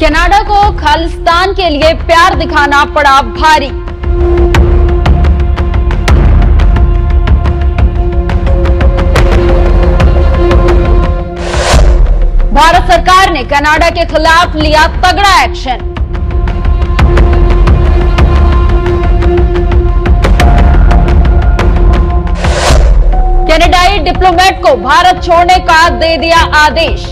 Canada को खालिस्तान के लिए प्यार दिखाना पड़ा भारी। भारत सरकार ने कनाडा के खिलाफ लिया तगड़ा एक्शन। कनाडाई डिप्लोमेट को भारत छोड़ने का दे दिया आदेश।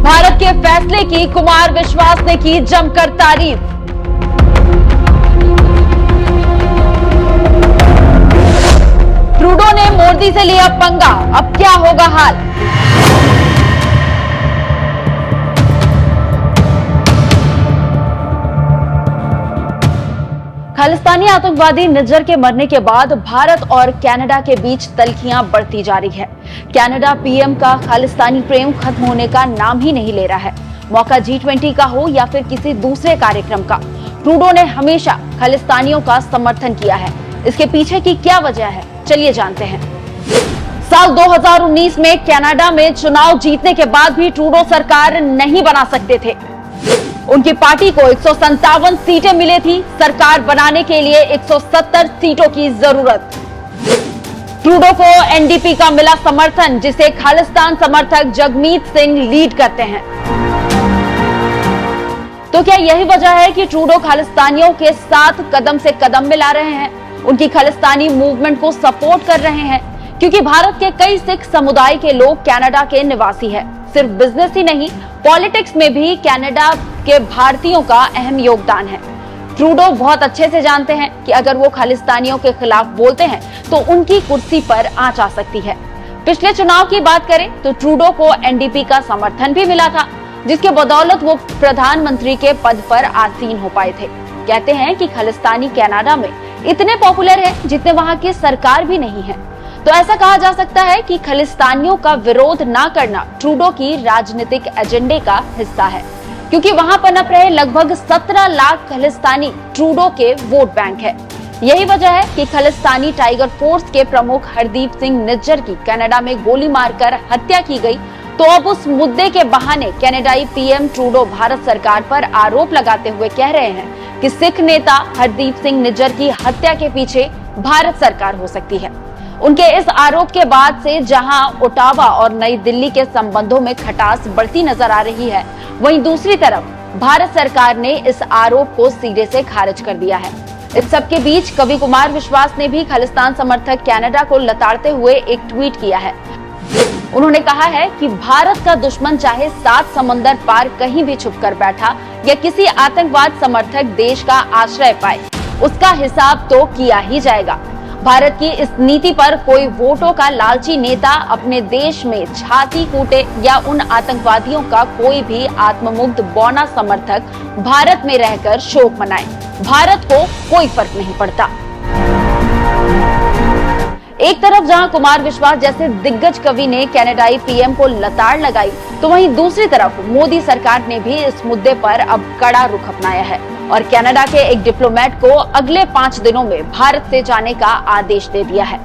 भारत के फैसले की कुमार विश्वास ने की जमकर तारीफ। ट्रूडो ने मोदी से लिया पंगा, अब क्या होगा हाल। खालिस्तानी आतंकवादी निज्जर के मरने के बाद भारत और कनाडा के बीच तल्खियां बढ़ती जा रही है। कनाडा पीएम का खालिस्तानी प्रेम खत्म होने का नाम ही नहीं ले रहा है। मौका G20 का हो या फिर किसी दूसरे कार्यक्रम का, ट्रूडो ने हमेशा खालिस्तानियों का समर्थन किया है। इसके पीछे की क्या वजह है, चलिए जानते हैं। साल 2019 में कनाडा में चुनाव जीतने के बाद भी ट्रूडो सरकार नहीं बना सकते थे। उनकी पार्टी को 157 सीटें मिली थी। सरकार बनाने के लिए 170 सीटों की जरूरत। ट्रूडो को एनडीपी का मिला समर्थन, जिसे खालिस्तान समर्थक जगमीत सिंह लीड करते हैं। तो क्या यही वजह है कि ट्रूडो खालिस्तानियों के साथ कदम से कदम मिला रहे हैं, उनकी खालिस्तानी मूवमेंट को सपोर्ट कर रहे हैं? क्योंकि भारत के कई सिख समुदाय के लोग कनाडा के निवासी हैं। सिर्फ बिजनेस ही नहीं, पॉलिटिक्स में भी कनाडा के भारतीयों का अहम योगदान है। ट्रूडो बहुत अच्छे से जानते हैं कि अगर वो खालिस्तानियों के खिलाफ बोलते हैं तो उनकी कुर्सी पर आंच आ सकती है। पिछले चुनाव की बात करें तो ट्रूडो को एनडीपी का समर्थन भी मिला था, जिसके बदौलत वो प्रधानमंत्री के पद पर आसीन हो पाए थे। कहते हैं कि खालिस्तानी कनाडा में इतने पॉपुलर है जितने वहां की सरकार भी नहीं है। तो ऐसा कहा जा सकता है कि खालिस्तानियों का विरोध ना करना ट्रूडो की राजनीतिक एजेंडे का हिस्सा है, क्योंकि वहां पनप रहे लगभग 17 लाख खालिस्तानी ट्रूडो के वोट बैंक है। यही वजह है कि खालिस्तानी टाइगर फोर्स के प्रमुख हरदीप सिंह निज्जर की कनाडा में गोली मारकर हत्या की गई। तो अब उस मुद्दे के बहाने कनाडाई पीएम ट्रूडो भारत सरकार पर आरोप लगाते हुए कह रहे हैं कि सिख नेता हरदीप सिंह निज्जर की हत्या के पीछे भारत सरकार हो सकती है। उनके इस आरोप के बाद से जहां ओटावा और नई दिल्ली के संबंधों में खटास बढ़ती नजर आ रही है, वहीं दूसरी तरफ भारत सरकार ने इस आरोप को सिरे से खारिज कर दिया है। इस सब के बीच कवि कुमार विश्वास ने भी खालिस्तान समर्थक कनाडा को लताड़ते हुए एक ट्वीट किया है। उन्होंने कहा है कि भारत का दुश्मन चाहे 7 समंदर पार कहीं भी छुप कर बैठा या किसी आतंकवाद समर्थक देश का आश्रय पाए, उसका हिसाब तो किया ही जाएगा। भारत की इस नीति पर कोई वोटों का लालची नेता अपने देश में छाती कूटे या उन आतंकवादियों का कोई भी आत्ममुग्ध बौना समर्थक भारत में रहकर शोक मनाए, भारत को कोई फर्क नहीं पड़ता। एक तरफ जहां कुमार विश्वास जैसे दिग्गज कवि ने कनाडाई पीएम को लताड़ लगाई, तो वहीं दूसरी तरफ मोदी सरकार ने भी इस मुद्दे पर अब कड़ा रुख अपनाया है और कनाडा के एक डिप्लोमेट को अगले 5 दिनों में भारत से जाने का आदेश दे दिया है।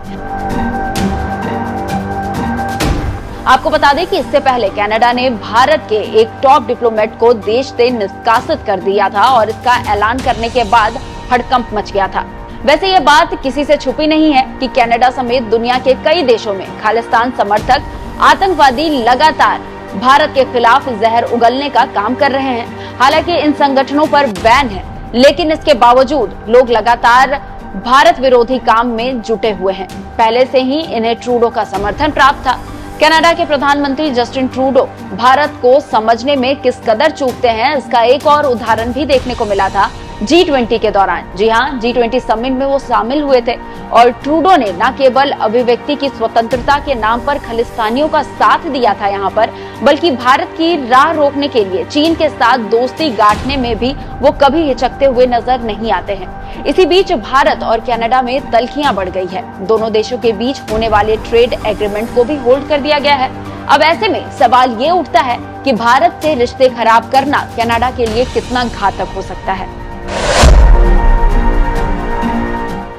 आपको बता दें कि इससे पहले कनाडा ने भारत के एक टॉप डिप्लोमेट को देश से निष्कासित कर दिया था और इसका ऐलान करने के बाद हड़कंप मच गया था। वैसे ये बात किसी से छुपी नहीं है कि कनाडा समेत दुनिया के कई देशों में खालिस्तान समर्थक आतंकवादी लगातार भारत के खिलाफ जहर उगलने का काम कर रहे हैं। हालांकि इन संगठनों पर बैन है, लेकिन इसके बावजूद लोग लगातार भारत विरोधी काम में जुटे हुए हैं। पहले से ही इन्हें ट्रूडो का समर्थन प्राप्त था। कनाडा के प्रधानमंत्री जस्टिन ट्रूडो भारत को समझने में किस कदर चूकते हैं, इसका एक और उदाहरण भी देखने को मिला था G20 के दौरान। जी हाँ, G20 समिट में वो शामिल हुए थे और ट्रूडो ने न केवल अभिव्यक्ति की स्वतंत्रता के नाम पर खालिस्तानियों का साथ दिया था यहाँ पर, बल्कि भारत की राह रोकने के लिए चीन के साथ दोस्ती गांठने में भी वो कभी हिचकते हुए नजर नहीं आते हैं। इसी बीच भारत और कनाडा में तल्खियां बढ़ गई है। दोनों देशों के बीच होने वाले ट्रेड एग्रीमेंट को भी होल्ड कर दिया गया है। अब ऐसे में सवाल ये उठता है कि भारत से रिश्ते खराब करना कनाडा के लिए कितना घातक हो सकता है।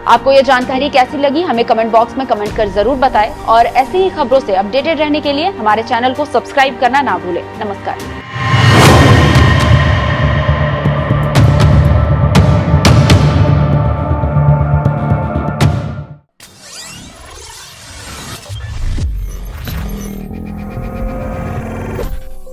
आपको ये जानकारी कैसी लगी हमें कमेंट बॉक्स में कमेंट कर जरूर बताएं और ऐसी ही खबरों से अपडेटेड रहने के लिए हमारे चैनल को सब्सक्राइब करना ना भूलें। नमस्कार।